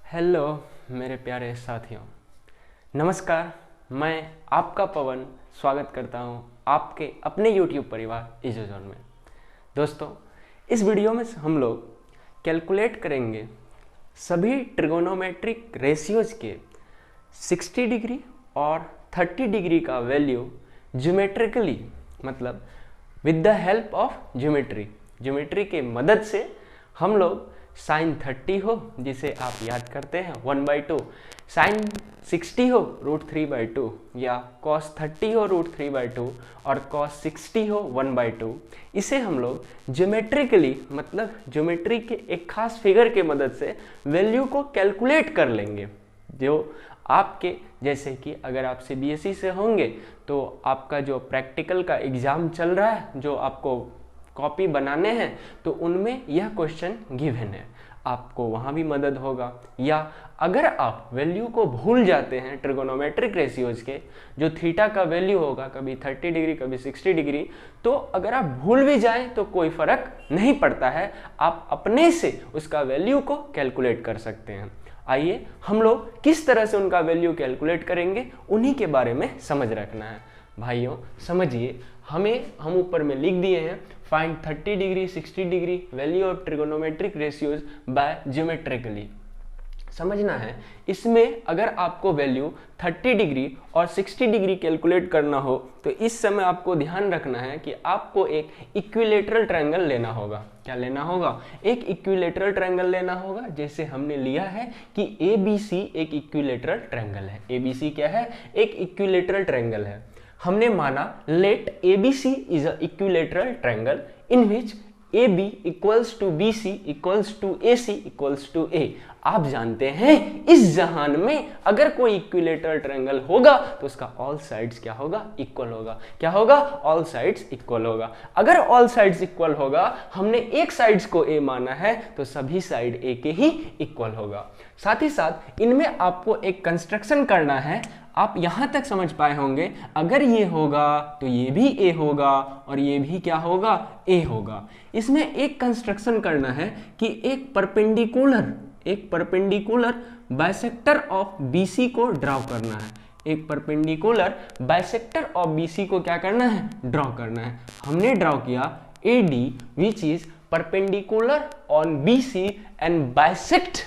Hello मेरे प्यारे साथियों, नमस्कार। मैं आपका पवन स्वागत करता हूं आपके अपने YouTube परिवार इजोजोन में। दोस्तों, इस वीडियो में हम लोग कैलकुलेट करेंगे सभी ट्रिगोनोमेट्रिक रेशियोज के 60 डिग्री और 30 डिग्री का वैल्यू ज्योमेट्रिकली, मतलब with the help of geometry के मदद से हम लोग साइन 30 हो जिसे आप याद करते हैं 1/2, साइन 60 हो √3/2 या cos 30 हो √3/2 और cos 60 हो 1/2, इसे हम लोग ज्योमेट्रिकली, मतलब ज्योमेट्री के एक खास फिगर के मदद से वैल्यू को कैलकुलेट कर लेंगे। जो आपके जैसे कि अगर आप CBSE से होंगे तो आपका जो प्रैक्टिकल का एग्ज़ाम चल रहा है, जो आपको कॉपी बनाने हैं, तो उनमें यह क्वेश्चन गिवन है, आपको वहाँ भी मदद होगा। या अगर आप वैल्यू को भूल जाते हैं ट्रिगोनोमेट्रिक रेशियोज के, जो थीटा का वैल्यू होगा कभी 30 डिग्री कभी 60 डिग्री, तो अगर आप भूल भी जाएं तो कोई फर्क नहीं पड़ता है, आप अपने से उसका वैल्यू को कैलकुलेट कर सकते हैं। आइए हम लोग किस तरह से उनका वैल्यू कैलकुलेट करेंगे, उन्हीं के बारे में समझ रखना है। भाइयों समझिए, हम ऊपर में लिख दिए हैं find 30 degree 60 degree value of trigonometric ratios by geometrically. समझना है, इसमें अगर आपको वैल्यू 30 डिग्री और 60 डिग्री कैलकुलेट करना हो तो इस समय आपको ध्यान रखना है कि आपको एक इक्विलेटरल ट्रायंगल लेना होगा। क्या लेना होगा? एक इक्विलेटरल ट्रायंगल लेना होगा। जैसे हमने लिया है कि ABC एक इक्विलेटरल ट्रायंगल है। ABC क्या है? एक इक्विलेटरल ट्रायंगल है। हमने माना let ABC is a equilateral triangle in which AB equals to BC equals to AC equals to A। आप जानते हैं इस जहान में अगर कोई इक्विलेटरल ट्रायंगल होगा तो उसका ऑल साइड्स क्या होगा? इक्वल होगा। क्या होगा? ऑल साइड्स इक्वल होगा। अगर ऑल साइड्स इक्वल होगा, हमने एक साइड्स को A माना है तो सभी साइड A के ही इक्वल होगा। साथ ही साथ इनमें आपको एक कंस्ट्रक्शन करना है। आप यहां तक समझ पाए होंगे, अगर ये होगा तो ये भी A होगा और ये भी क्या होगा? A होगा। इसमें एक कंस्ट्रक्शन करना है कि एक परपेंडिकुलर बाइसेक्टर ऑफ BC को ड्रॉ करना है। एक परपेंडिकुलर बाइसेक्टर ऑफ BC को क्या करना है? ड्रॉ करना है। हमने ड्रॉ किया AD which is perpendicular on BC and bisect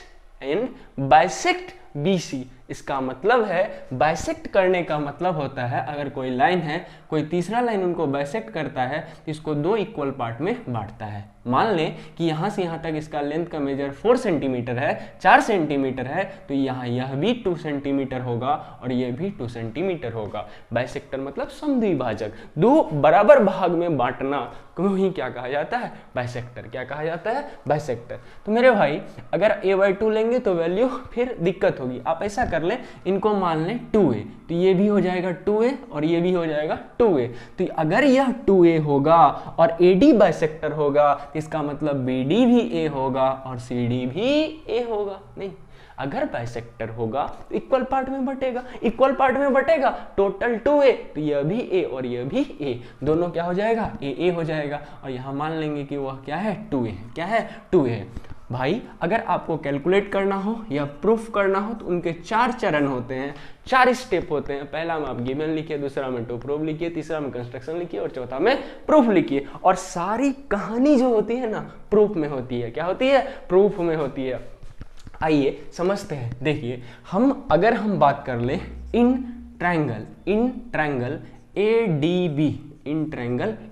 BC। इसका मतलब है, बाइसेक्ट करने का मतलब होता है, अगर कोई लाइन है, कोई तीसरा लाइन उनको बाइसेक्ट करता है तो इसको दो इक्वल पार्ट में बांटता है। मान लें कि यहाँ से यहाँ तक इसका लेंथ का मेजर 4 सेंटीमीटर है, 4 सेंटीमीटर है, तो यहाँ यह भी 2 सेंटीमीटर होगा और यह भी 2 सेंटीमीटर होगा। बाइसेक्टर मतलब समद्विभाजक, दो बराबर भाग में बांटना को ही क्या कहा जाता है? बाइसेक्टर। क्या कहा जाता है? बाइसेक्टर। तो मेरे भाई, अगर A/2 लेंगे तो वैल्यू फिर दिक्कत होगी। आप ऐसा कर लें, इनको मान लें 2A, तो ये भी हो जाएगा 2A और ये भी हो जाएगा 2A। तो अगर यह 2A होगा और AD बाइसेक्टर होगा, इसका मतलब BD भी A होगा और CD भी A होगा। नहीं, अगर बाइसेक्टर होगा तो इक्वल पार्ट में बटेगा, इक्वल पार्ट में बटेगा, टोटल 2A, तो यह भी A और यह भी A, दोनों क्या हो जाएगा? AA हो जाएगा। और यहाँ मान लेंगे कि वह क्या है? 2A। क्या है? 2A। भाई, अगर आपको कैलकुलेट करना हो या प्रूफ करना हो तो उनके 4 चरण होते हैं, 4 स्टेप होते हैं। पहला में आप गिवन लिखिए, दूसरा में टू प्रूफ लिखिए, तीसरा में कंस्ट्रक्शन लिखिए और चौथा में प्रूफ लिखिए। और सारी कहानी जो होती है ना, प्रूफ में होती है। क्या होती है? प्रूफ में होती है। आइए समझते हैं। देखिए, अगर हम बात कर ले इन ट्रायंगल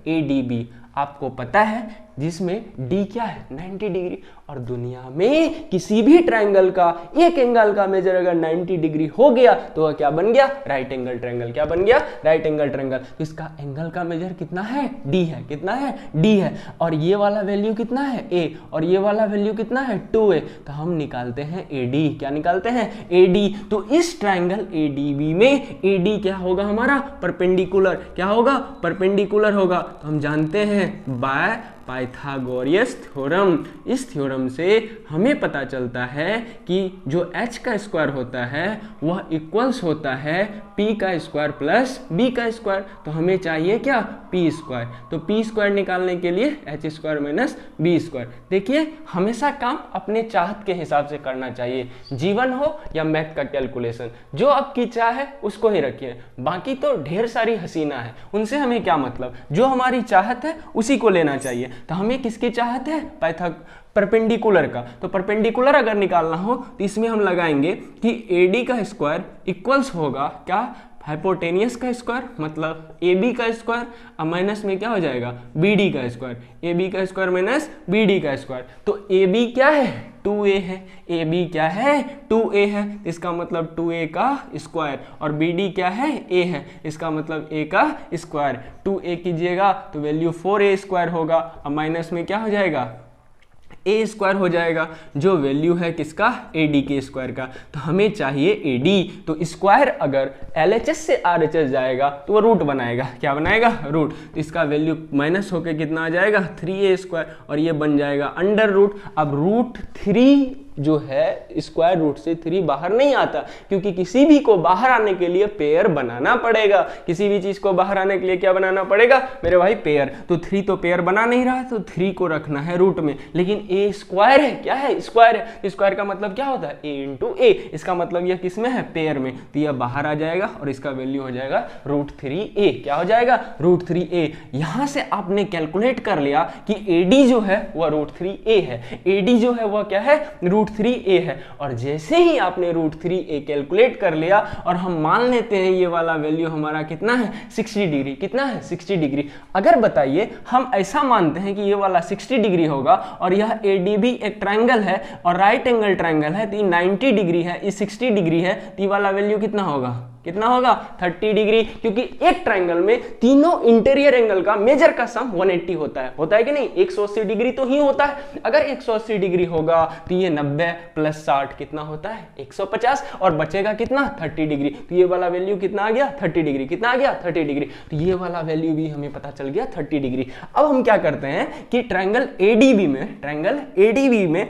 ADB, आपको पता है जिसमें D क्या है? 90 डिग्री। और दुनिया में किसी भी ट्रायंगल का एक एंगल का मेजर अगर 90 डिग्री हो गया तो वह क्या बन गया? Right angle triangle. क्या बन गया? Right angle triangle. तो इसका एंगल का मेजर कितना है? D है। कितना है? D है। और ये वाला वैल्यू कितना है? A। और ये वाला वैल्यू कितना है? 2A। तो हम निकालते हैं AD। क्या निकालते हैं? AD। तो इस ट्रायंगल ADB में AD क्या होगा हमारा? परपेंडिकुलर। क्या होगा? परपेंडिकुलर होगा। तो हम जानते हैं बाय पाइथागोरस थ्योरम, इस थ्योरम थ्योरम से हमें पता चलता है कि जो h का स्क्वायर होता है वह इक्वल्स होता है p का स्क्वायर प्लस b का स्क्वायर। तो हमें चाहिए क्या, p स्क्वायर। तो p स्क्वायर निकालने के लिए h square minus b square. देखिए हमेशा काम अपने चाहत के हिसाब से करना चाहिए, जीवन हो या मैथ का कैलकुलेशन, जो आपकी चाह है उसको ही रखिए। बाकी तो ढेर सारी हसीना है, उनसे हमें क्या मतलब, जो हमारी चाहत है उसी को लेना चाहिए। तो हमें किसकी चाहत है, परपेंडिकुलर का। तो परपेंडिकुलर अगर निकालना हो तो इसमें हम लगाएंगे कि AD का स्क्वायर इक्वल्स होगा क्या, हाइपोटेनियस का स्क्वायर मतलब AB का स्क्वायर, अब माइनस में क्या हो जाएगा, BD का स्क्वायर, AB का स्क्वायर माइनस BD का स्क्वायर। तो AB क्या है, 2A है, AB क्या है, 2A है, इसका मतलब 2A का स्क्वायर, और BD क्या है, A है, इसका मतलब A का स्क्वायर। 2A कीजिएगा तो वैल्यू 4A स्क्वायर होगा, अब माइनस में क्या हो जाएगा, A स्क्वायर हो जाएगा, जो वैल्यू है किसका, AD के स्क्वायर का। तो हमें चाहिए AD। तो स्क्वायर अगर LHS से RHS जाएगा तो वो रूट बनाएगा, क्या बनाएगा, रूट। तो इसका वैल्यू माइनस होकर कितना आ जाएगा, 3A स्क्वायर, और ये बन जाएगा अंडर रूट। अब रूट 3 जो है स्क्वायर रूट से 3 बाहर नहीं आता, क्योंकि किसी भी को बाहर आने के लिए पेयर बनाना पड़ेगा। किसी भी चीज को बाहर आने के लिए क्या बनाना पड़ेगा मेरे भाई, पेयर। तो 3 तो पेयर बना नहीं रहा, तो 3 को रखना है रूट में। लेकिन A स्क्वायर है, क्या है, स्क्वायर है। स्क्वायर का मतलब क्या होता है, A इंटू A। इसका मतलब यह किस में है, पेयर में। तो यह बाहर आ जाएगा और इसका वैल्यू हो जाएगा रूट 3A। क्या हो जाएगा, रूट 3A। यहां से आपने कैलकुलेट कर लिया कि AD जो है वह रूट 3A है, AD जो है वह क्या है, रूट 3A है। और जैसे ही आपने रूट 3A कैलकुलेट कर लिया और हम मान लेते हैं ये वाला वैल्यू हमारा कितना है, 60 डिग्री। कितना है, 60 डिग्री। अगर बताइए हम ऐसा मानते हैं कि ये वाला 60 डिग्री होगा और यह ADB एक ट्रायंगल है और राइट एंगल ट्रायंगल है, तो ये 90 डिग्री है, ये 60 डिग्री है, तो ये वाला वैल्यू कितना होगा, कितना होगा, 30 डिग्री। क्योंकि एक ट्रायंगल में तीनों इंटीरियर एंगल का मेजर का सम 180 होता है कि नहीं, 180 डिग्री तो ही होता है। अगर 180 डिग्री होगा तो ये 90 प्लस 60 कितना होता है, 150, और बचेगा कितना, 30 डिग्री। तो ये वाला वैल्यू कितना आ गया, 30 डिग्री। कितना आ गया, 30 डिग्री। तो ये वाला वैल्यू भी हमें पता चल गया 30 डिग्री। अब हम क्या करते हैं कि ट्रायंगल ADB में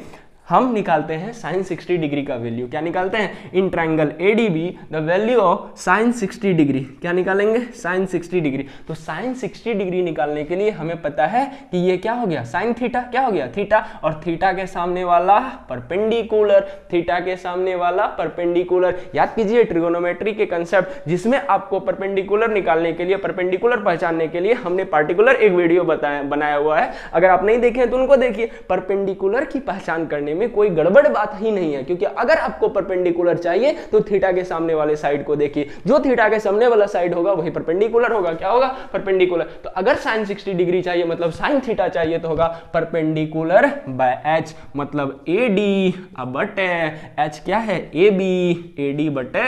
हम निकालते हैं साइन 60 डिग्री का वैल्यू। क्या निकालते हैं, in triangle ADB the value of sine 60 degree. क्या निकालेंगे, साइन 60 डिग्री। तो साइन 60 डिग्री निकालने के लिए हमें पता है कि ये क्या हो गया, साइन थीटा। क्या हो गया, थीटा, और थीटा के सामने वाला परपेंडिकुलर, थीटा के सामने वाला परपेंडिकुलर। याद कीजिए ट्रिगोनोमेट्री के कंसेप्ट, जिसमें आपको परपेंडिकुलर निकालने के लिए, परपेंडिकुलर पहचानने के लिए हमने पार्टिकुलर एक वीडियो बनाया हुआ है। अगर आप नहीं देखे तो उनको देखिए। परपेंडिकुलर की पहचान करने में कोई गड़बड़ बात ही नहीं है, क्योंकि अगर आपको परपेंडिकुलर चाहिए तो थीटा के सामने वाले साइड को देखिए। जो थीटा के सामने वाला साइड होगा वही परपेंडिकुलर होगा। क्या होगा, परपेंडिकुलर। तो अगर साइन 60 डिग्री चाहिए मतलब साइन थीटा चाहिए तो होगा परपेंडिकुलर बाय एच, मतलब AD बटे एच क्या है, AB, AD बटे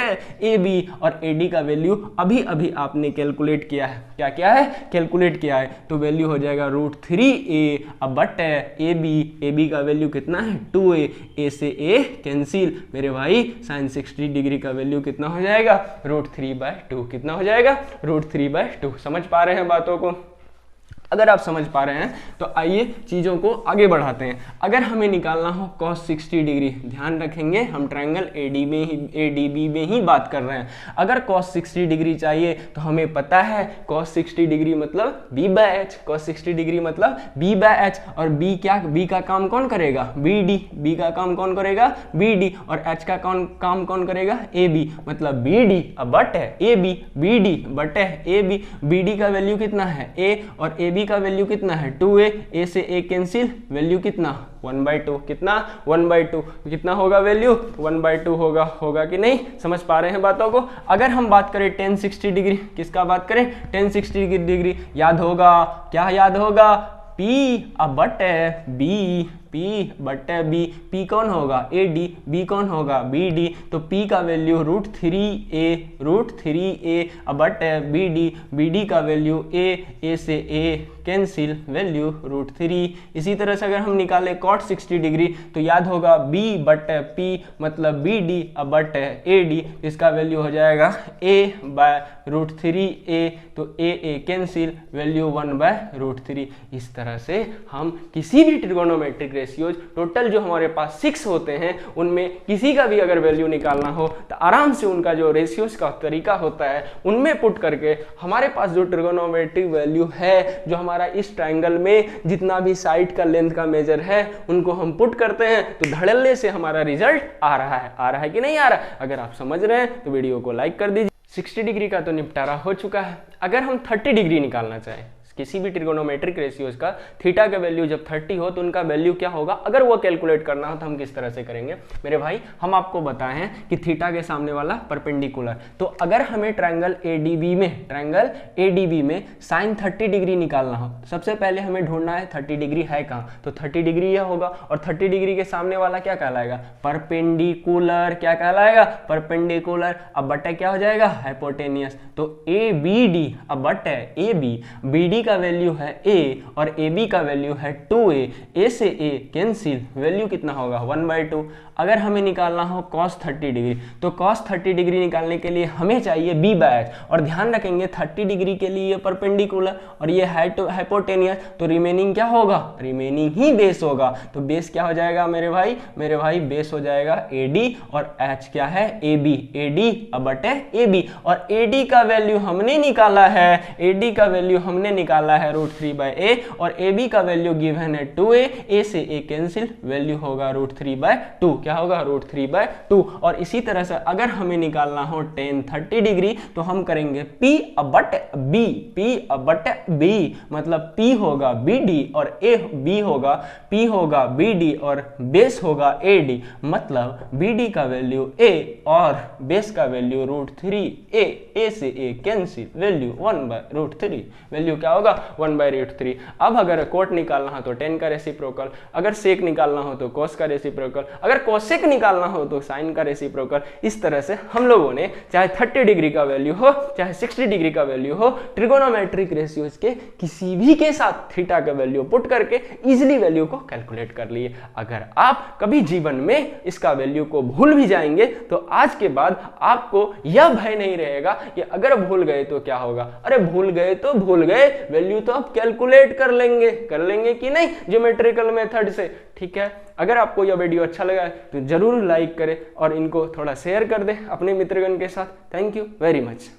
AB। और AD का वैल्यू अभी अभी आपने कैलकुलेट किया है। क्या क्या है, कैलकुलेट किया है। तो वैल्यू हो जाएगा रूट 3A बटे AB का वैल्यू कितना है, 2A। A से A कैंसिल मेरे भाई, साइन 60 डिग्री का वैल्यू कितना हो जाएगा, रूट 3/2। कितना हो जाएगा, रूट 3/2। समझ पा रहे हैं बातों को? अगर आप समझ पा रहे हैं तो आइए चीज़ों को आगे बढ़ाते हैं। अगर हमें निकालना हो cos 60 डिग्री, ध्यान रखेंगे हम ट्रायंगल ADB में ही बात कर रहे हैं। अगर cos 60 डिग्री चाहिए तो हमें पता है cos 60 डिग्री मतलब B/H, cos 60 डिग्री मतलब B/H। और B का काम कौन करेगा, BD। B का काम कौन करेगा, BD। और H का काम कौन करेगा, AB। मतलब BD बटे AB, BD बटे AB। BD का वैल्यू कितना है, A, और AB का वैल्यू कितना है, 2A। A से A कैंसिल, वैल्यू कितना, 1/2। कितना, 1/2। कितना होगा वैल्यू, 1/2 होगा कि नहीं? समझ पा रहे हैं बातों को? अगर हम बात करें tan 60 डिग्री, किसका बात करें, tan 60 डिग्री, याद होगा, क्या याद होगा, P बटे B, P बटे B। P कौन होगा, AD, B कौन होगा, BD। तो P का वैल्यू रूट 3A बटे BD का वैल्यू A से A कैंसिल, वैल्यू रूट 3। इसी तरह से अगर हम निकाले cot 60 डिग्री तो याद होगा B बटे P मतलब BD बटे AD। इसका वैल्यू हो जाएगा A/रूट 3A। तो A कैंसिल, वैल्यू 1/रूट 3। इस तरह से हम किसी भी ट्रिगोनोमेट्रिक रेशियोज टोटल जो हमारे पास 6 होते हैं उनमें किसी का भी अगर वैल्यू निकालना हो तो आराम से उनका जो रेशियोज का तरीका होता है उनमें पुट करके हमारे पास जो ट्रिगोनोमेट्रिक वैल्यू है, जो हमारा इस ट्राइंगल में जितना भी साइड का लेंथ का मेजर है उनको हम पुट करते हैं तो धड़ल्ले से हमारा रिजल्ट आ रहा है कि नहीं आ रहा। अगर आप समझ रहे हैं तो वीडियो को लाइक कर दीजिए। 60 डिग्री का तो निपटारा हो चुका है। अगर हम 30 डिग्री निकालना चाहें किसी भी ट्रिगोनोमेट्रिक रेशियोज का, थीटा का वैल्यू जब 30 हो तो उनका वैल्यू क्या होगा, अगर वो कैलकुलेट करना हो तो हम किस तरह से करेंगे मेरे भाई। हम आपको बताएं हैं कि थीटा के सामने वाला परपेंडिकुलर, तो अगर हमें ट्रायंगल एडीबी में साइन 30 डिग्री निकालना हो, सबसे पहले हमें ढूंढना है 30 डिग्री है कहाँ, तो 30 डिग्री यह होगा और 30 डिग्री के सामने वाला क्या कहलाएगा, परपेंडिकुलर। क्या कहलाएगा, परपेंडिकुलर। अब बटे क्या हो जाएगा, हाइपोटेनियस। तो ए बी डी, अब बटे ए बी, बी डी का वैल्यू है a और AB का वैल्यू है 2a, a से a कैंसिल, वैल्यू कितना होगा 1/2। अगर हमें निकालना हो cos 30 डिग्री, तो cos 30 डिग्री निकालने के लिए हमें चाहिए b/h, और ध्यान रखेंगे 30 डिग्री के लिए ये परपेंडिकुलर और ये हाइपोटेनियस, तो रिमेनिंग क्या होगा, रिमेनिंग ही बेस होगा। तो बेस क्या हो जाएगा मेरे भाई बेस हो जाएगा AD और h क्या है AB, AD अब बटे AB, और AD का वैल्यू हमने निकाला है, AD का वैल्यू हमने निकाला है √3/a और AB का वैल्यू गिवन है 2a, a से a कैंसिल, वैल्यू होगा √3/2। क्या होगा, √3/2। और इसी तरह से अगर हमें निकालना हो tan 30 डिग्री तो हम करेंगे P अब बटे B, P अब बटे B, मतलब P होगा BD और A B होगा, P होगा BD और बेस होगा AD, मतलब BD का वैल्यू A और बेस का वैल्यू √3a, a से a कैंसिल, वैल्यू 1/√3, वैल्यू क्या होगा 1/√3। अब अगर कोट निकालना हो तो tan का रेसिप्रोकल, अगर सेक निकालना हो तो cos का रेसिप्रोकल, अगर कोसेक निकालना हो तो साइन का रेसिप्रोकल। इस तरह से हम लोगों ने चाहे 30 डिग्री का वैल्यू हो चाहे 60 डिग्री का वैल्यू हो, ट्रिगोनोमेट्रिक रेशियोज के किसी भी के साथ थीटा का वैल्यू पुट करके इजिली वैल्यू को कैलकुलेट कर लिए। अगर आप कभी जीवन में इसका वैल्यू को भूल भी जाएंगे तो आज के बाद आपको यह भय नहीं रहेगा कि अगर भूल गए तो क्या होगा। अरे भूल गए तो भूल गए, वैल्यू तो आप कैलकुलेट कर लेंगे कि नहीं ज्योमेट्रिकल मेथड से। ठीक है, अगर आपको यह वीडियो अच्छा लगा तो जरूर लाइक करें और इनको थोड़ा शेयर कर दें अपने मित्रगण के साथ। Thank you very much.